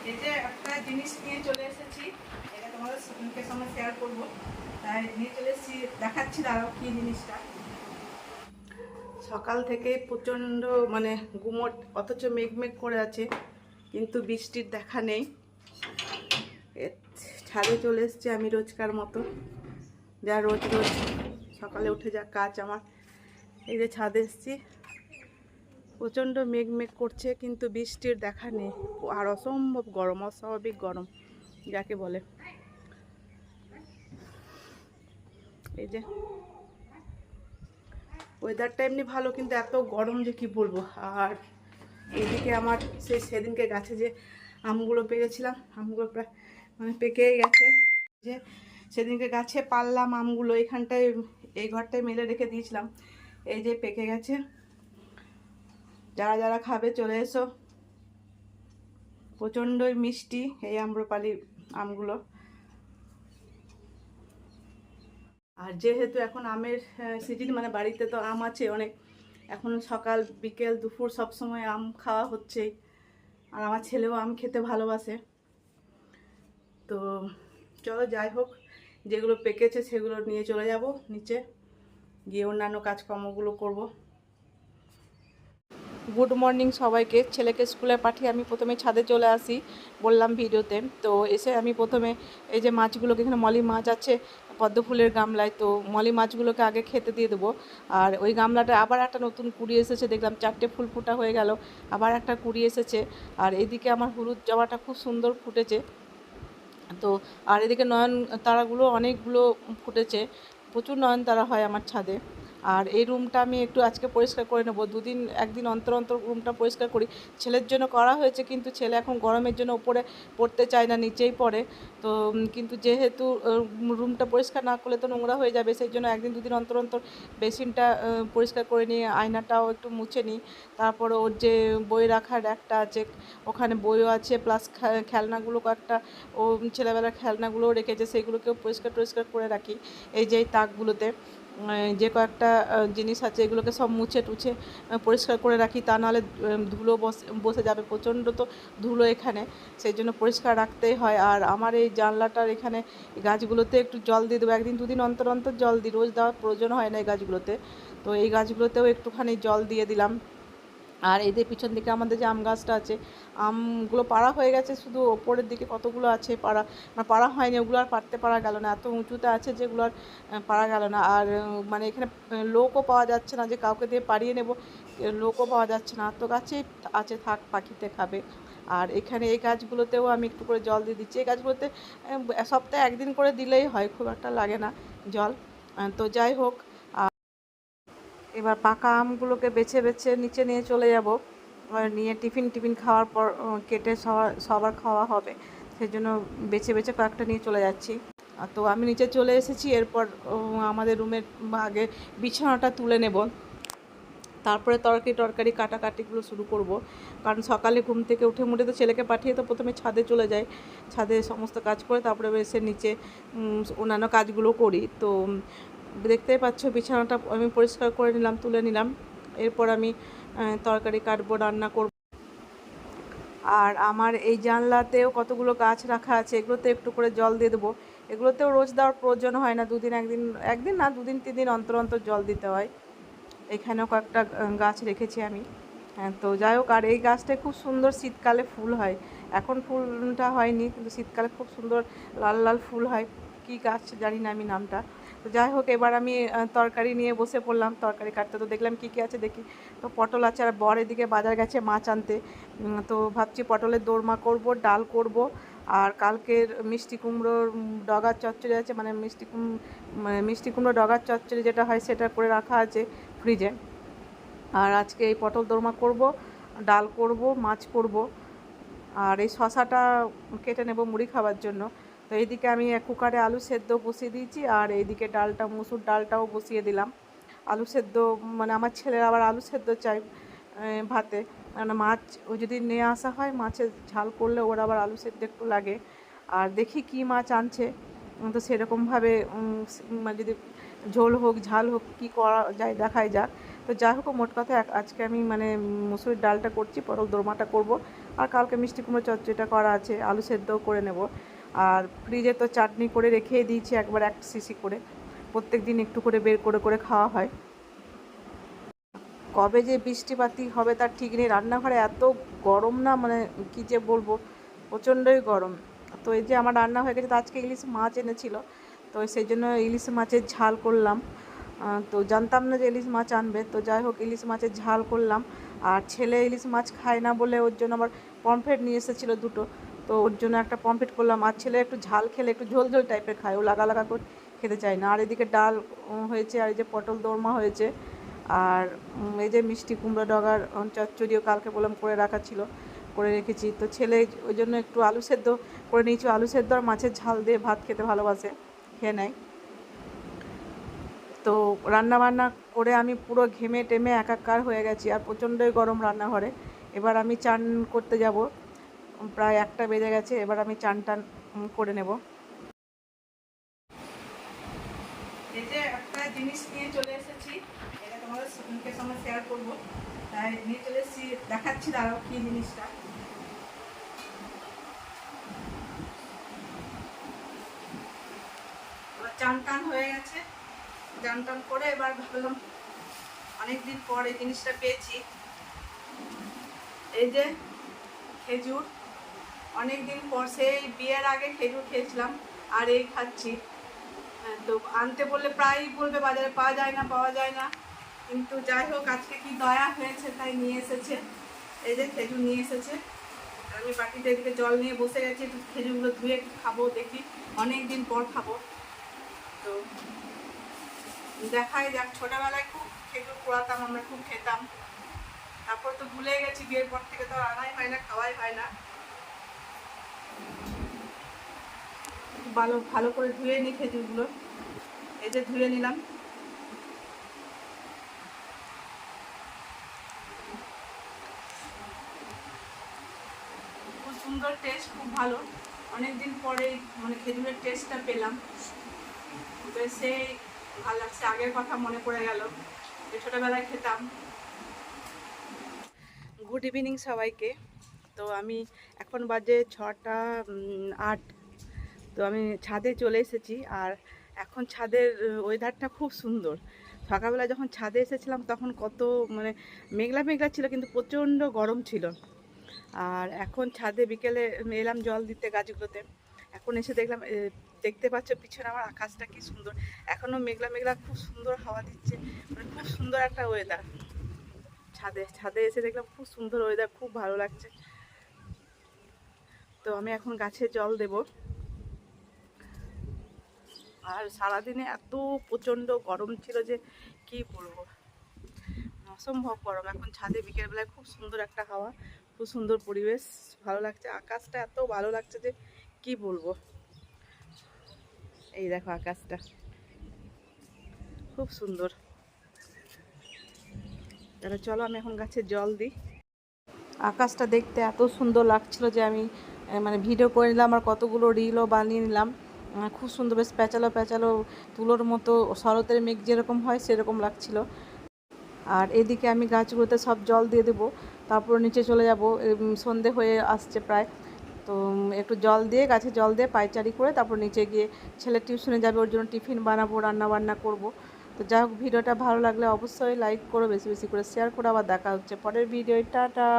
এই যে একটা জিনিস নিয়ে চলে এসেছি, এটা তোমাদের সঙ্গে শেয়ার করবো, তাই নিয়ে চলে এসেছি, দেখাচ্ছি দাঁড়াও কি জিনিসটা। সকাল থেকে প্রচণ্ড মানে গুমট, অথচ মেঘমেঘ করে আছে, কিন্তু বৃষ্টির দেখা নেই। ছাদে চলে এসেছি আমি রোজকার মতো, যা রোজ রোজ সকালে উঠে যা কাজ আমার। এই যে ছাদে এসেছি, প্রচণ্ড মেঘমেঘ করছে কিন্তু বৃষ্টির দেখা নেই, আর অসম্ভব গরম, অস্বাভাবিক গরম যাকে বলে। এই যে ওয়েদারটা এমনি ভালো, কিন্তু এত গরম যে কি বলবো। আর এদিকে আমার সেদিনকে গাছে যে আমগুলো পেরেছিলাম, আমগুলো প্রায় মানে পেকেই গেছে। যে সেদিনকে গাছে পারলাম আমগুলো, এখানটায় এই ঘরটায় মেলে রেখে দিয়েছিলাম, এই যে পেকে গেছে। যারা যারা খাবে চলে এসো, প্রচণ্ডই মিষ্টি এই আম্রপালি আমগুলো। আর যেহেতু এখন আমের সিজন, মানে বাড়িতে তো আম আছে অনেক, এখন সকাল বিকেল দুপুর সব সময় আম খাওয়া হচ্ছেই। আর আমার ছেলেও আম খেতে ভালোবাসে। তো চলো যাই হোক, যেগুলো পেকেছে সেগুলো নিয়ে চলে যাব নিচে, গিয়ে অন্যান্য কাজকর্মগুলো করব। গুড মর্নিং সবাইকে। ছেলেকে স্কুলে পাঠিয়ে আমি প্রথমে ছাদে চলে আসি, বললাম ভিডিওতে। তো এসে আমি প্রথমে এই যে মাছগুলোকে, এখানে মলি মাছ আছে পদ্ম ফুলের গামলায়, তো মলি মাছগুলোকে আগে খেতে দিয়ে দেবো। আর ওই গামলাটা আবার একটা নতুন কুড়ি এসেছে, দেখলাম 4টে ফুল ফোটা হয়ে গেল, আবার একটা কুড়ি এসেছে। আর এদিকে আমার হলুদ জবাটা খুব সুন্দর ফুটেছে। তো আর এদিকে নয়নতারাগুলো অনেকগুলো ফুটেছে, প্রচুর নয়নতারা হয় আমার ছাদে। আর এই রুমটা আমি একটু আজকে পরিষ্কার করে নেবো, একদিন অন্তর অন্তর রুমটা পরিষ্কার করি। ছেলের জন্য করা হয়েছে, কিন্তু ছেলে এখন গরমের জন্য উপরে পড়তে চায় না, নিচেই পড়ে। তো কিন্তু যেহেতু রুমটা পরিষ্কার না করলে তো নোংরা হয়ে যাবে, সেই জন্য একদিন দুদিন অন্তর অন্তর বেসিনটা পরিষ্কার করে নিয়ে আয়নাটাও একটু মুছে নিই। তারপরে ওর যে বই রাখার একটা আছে, ওখানে বইও আছে, প্লাস খেলনাগুলো কয়েকটা ও ছেলেবেলার খেলনাগুলোও রেখেছে, সেগুলোকেও পরিষ্কার করে রাখি। এই যে এই তাকগুলোতে যে কয়েকটা জিনিস আছে, এগুলোকে সব মুছে টুছে পরিষ্কার করে রাখি, তা নাহলে ধুলো বসে যাবে, প্রচণ্ড তো ধুলো এখানে, সেই জন্য পরিষ্কার রাখতেই হয়। আর আমার এই জানলাটার এখানে গাছগুলোতে একটু জল দিয়ে দেবো, একদিন দুদিন অন্তর অন্তর জল দিই, রোজ দেওয়ার প্রয়োজন হয় না এই গাছগুলোতে। তো এই গাছগুলোতেও একটুখানি জল দিয়ে দিলাম। আর এদের পিছন দিকে আমাদের যে আম গাছটা আছে, আমগুলো পাড়া হয়ে গেছে, শুধু ওপরের দিকে কতগুলো আছে পাড়া হয়নি, ওগুলো আর পাড়তে পারা গেল না, এত উঁচুতে আছে যেগুলো আর পারা গেল না। আর মানে এখানে লোকও পাওয়া যাচ্ছে না যে কাউকে দিয়ে পাড়িয়ে নেব, লোকও পাওয়া যাচ্ছে না, তো গাছেই আছে, থাক পাখিতে খাবে। আর এখানে এই গাছগুলোতেও আমি একটু করে জল দিয়ে দিচ্ছি, এই গাছগুলোতে সপ্তাহে একদিন করে দিলেই হয়, খুব একটা লাগে না জল। তো যাই হোক, এবার পাকা আমগুলোকে বেছে বেছে নিচে নিয়ে চলে যাব, নিয়ে টিফিন খাওয়ার পর কেটে সবার খাওয়া হবে, সেই জন্য বেছে বেছে কয়েকটা নিয়ে চলে যাচ্ছি। তো আমি নিচে চলে এসেছি, এরপর আমাদের রুমের আগে বিছানাটা তুলে নেব, তারপরে তরকারি কাটাকাটিগুলো শুরু করব। কারণ সকালে ঘুম থেকে উঠে মুঠে তো ছেলেকে পাঠিয়ে তো প্রথমে ছাদে চলে যাই, ছাদে সমস্ত কাজ করে তারপরে এসে নিচে অন্যান্য কাজগুলো করি। তো দেখতেই পাচ্ছ বিছানাটা আমি পরিষ্কার করে নিলাম, তুলে নিলাম। এরপর আমি তরকারি কাটবো, রান্না করব। আর আমার এই জানলাতেও কতগুলো গাছ রাখা আছে, এগুলোতে একটু করে জল দিয়ে দেবো। এগুলোতেও রোজ দেওয়ার প্রয়োজন হয় না, একদিন না 2-3 দিন অন্তর অন্তর জল দিতে হয়। এখানেও কয়েকটা গাছ রেখেছি আমি। তো যাই হোক, আর এই গাছটায় খুব সুন্দর শীতকালে ফুল হয়, এখন ফুলটা হয়নি, কিন্তু শীতকালে খুব সুন্দর লাল লাল ফুল হয়। কী গাছ জানি না আমি নামটা। তো যাই হোক, এবার আমি তরকারি নিয়ে বসে পড়লাম, তরকারি কাটতে। তো দেখলাম কী আছে দেখি, তো পটল আছে, আর বর এদিকে বাজার গেছে মাছ আনতে। তো ভাবছি পটলের দোরমা করব, ডাল করব। আর কালকের মিষ্টি কুমড়োর ডগার চচ্চড়ি আছে, মানে মিষ্টি কুমড়ো ডগার চচ্চড়ি যেটা হয় সেটা করে রাখা আছে ফ্রিজে। আর আজকে এই পটল দোরমা করব, ডাল করব, মাছ করব। আর এই শশাটা কেটে নেব মুড়ি খাওয়ার জন্য। তো এইদিকে আমি কুকারে আলু সেদ্ধ বসিয়ে দিয়েছি, আর এইদিকে ডালটা, মুসুর ডালটাও বসিয়ে দিলাম। আলু সেদ্ধ মানে আমার ছেলের আবার আলু সেদ্ধ চাই ভাতে, মানে মাছ ও যদি নিয়ে আসা হয়, মাছের ঝাল করলে ওর আবার আলু সেদ্ধ একটু লাগে। আর দেখি কী মাছ আনছে, তো সেরকমভাবে মানে যদি ঝোল হোক ঝাল হোক কী করা যায় দেখাই যাক। তো যাই হোক, মোট কথা আজকে আমি মানে মুসুরির ডালটা করছি, পটল দোরমাটা করব, আর কালকে মিষ্টি কুমড়ো চচ্চড়িটা করা আছে, আলু সেদ্ধও করে নেব। আর ফ্রিজে তো চাটনি করে রেখেই দিয়েছি একবার 1 সিসি করে, প্রত্যেক দিন একটু করে বের করে করে খাওয়া হয়। কবে যে বৃষ্টিপাতি হবে তার ঠিক নেই। রান্নাঘরে এত গরম না, মানে কী যে বলবো, প্রচণ্ডই গরম। তো এই যে আমার রান্না হয়ে গেছে। তো আজকে ইলিশ মাছ এনেছিল, তো সেই জন্য ইলিশ মাছের ঝাল করলাম। তো জানতাম না যে ইলিশ মাছ আনবে, তো যাই হোক ইলিশ মাছের ঝাল করলাম। আর ছেলে ইলিশ মাছ খায় না বলে ওর জন্য আবার পমফ্রেট নিয়ে এসেছিলো 2টো, তো ওর জন্য একটা পমফ্রেট করলাম। আর ছেলে একটু ঝাল খেলে একটু ঝোল ঝোল টাইপের খায়, ও লাগা লাগা করে খেতে চায় না। আর এদিকে ডাল হয়েছে, আর এই যে পটল দোরমা হয়েছে। আর এই যে মিষ্টি কুমড়ো ডগার চচ্চড়িও কালকে বললাম করে রাখা ছিল, করে রেখেছি। তো ছেলে ওই জন্য একটু আলু সেদ্ধ করে নিয়েছি। আলু সেদ্ধ আর মাছের ঝাল দিয়ে ভাত খেতে ভালোবাসে, খেয়ে নেয়। তো রান্না বান্না করে আমি পুরো ঘেমে টেমে একাকার হয়ে গেছি, আর প্রচণ্ডই গরম রান্নাঘরে। এবার আমি চান করতে যাব, প্রায় 1টা বেজে গেছে। এবার আমি চান টান করে নেব। এই যে একটা জিনিস নিয়ে চলে এসেছি, এটা তোমাদের সঙ্গে শেয়ার করবো, তাই নিয়ে চলে এসেছি, দেখাচ্ছি দাঁড়াও কী জিনিসটা। চান টান হয়ে গেছে, চান টান করে এবার ভাবলাম অনেকদিন পর এই জিনিসটা পেয়েছি। এই যে খেজুর, অনেকদিন পর, সেই বিয়ের আগে খেজুর খেয়েছিলাম, আর এই খাচ্ছি। তো আনতে বললে প্রায়ই বলবে বাজারে পাওয়া যায় না পাওয়া যায় না, কিন্তু যাই হোক আজকে কি দয়া হয়েছে তাই নিয়ে এসেছে। এই যে খেজুর নিয়ে এসেছে, আমি বাটিতে এদিকে জল নিয়ে বসে গেছি, একটু খেজুরগুলো ধুয়ে একটু খাবো, দেখি অনেক দিন পর খাবো। তো দেখাই যাক, ছোটোবেলায় খুব খেজুর পোড়াতাম আমরা, খুব খেতাম। তারপর তো ভুলে গেছি, বিয়ের পর থেকে তো আনাই হয় না, খাওয়াই হয় না। ভালো ভালো করে ধুয়ে নিই খেজুরগুলো। এই যে ধুয়ে নিলাম। খুব সুন্দর টেস্ট, খুব ভালো। অনেকদিন পরে মানে খেজুরের টেস্টটা পেলাম, সেই ভালো লাগছে। আগের কথা মনে পড়ে গেল, যে ছোটোবেলায় খেতাম। গুড ইভিনিং সবাইকে। তো আমি এখন বাজে 6টা 8। তো আমি ছাদে চলে এসেছি, আর এখন ছাদের ওয়েদারটা খুব সুন্দর। সকালবেলা যখন ছাদে এসেছিলাম তখন কত মানে মেঘলা মেঘলা ছিল, কিন্তু প্রচণ্ড গরম ছিল। আর এখন ছাদে বিকেলে এলাম জল দিতে গাছগুলোতে। এখন এসে দেখলাম, দেখতে পাচ্ছ পিছনে আমার আকাশটা কি সুন্দর, এখনও মেঘলা মেঘলা, খুব সুন্দর হাওয়া দিচ্ছে, মানে খুব সুন্দর একটা ওয়েদার। ছাদে ছাদে এসে দেখলাম খুব সুন্দর ওয়েদার, খুব ভালো লাগছে। তো আমি এখন গাছে জল দেব। আর সারাদিনে এত প্রচণ্ড গরম ছিল যে কি বলবো, অসম্ভব গরম। এখন ছাদে বিকেলবেলায় খুব সুন্দর একটা হাওয়া, খুব সুন্দর পরিবেশ, ভালো লাগছে। আকাশটা এত ভালো লাগছে যে কি বলবো। এই দেখো আকাশটা খুব সুন্দর। তাহলে চলো আমি এখন গাছে জল দিই। আকাশটা দেখতে এত সুন্দর লাগছিল যে আমি মানে ভিডিও করে নিলাম, আর কতগুলো রিলও বানিয়ে নিলাম। খুব সুন্দর, বেশ প্যাঁচালো প্যাঁচালো তুলোর মতো, শরতের মেঘ যেরকম হয় সেরকম লাগছিল। আর এদিকে আমি গাছগুলোতে সব জল দিয়ে দেবো, তারপর নিচে চলে যাব। সন্ধে হয়ে আসছে প্রায়, তো একটু জল দিয়ে, গাছে জল দিয়ে পায়চারি করে তারপর নিচে গিয়ে ছেলে টিউশনে যাবে, ওর জন্য টিফিন বানাবো, রান্না বান্না করব। তো যাই হোক, ভিডিওটা ভালো লাগলে অবশ্যই লাইক করো, বেশি বেশি করে শেয়ার করো। আবার দেখা হচ্ছে পরের ভিডিও। টাটা।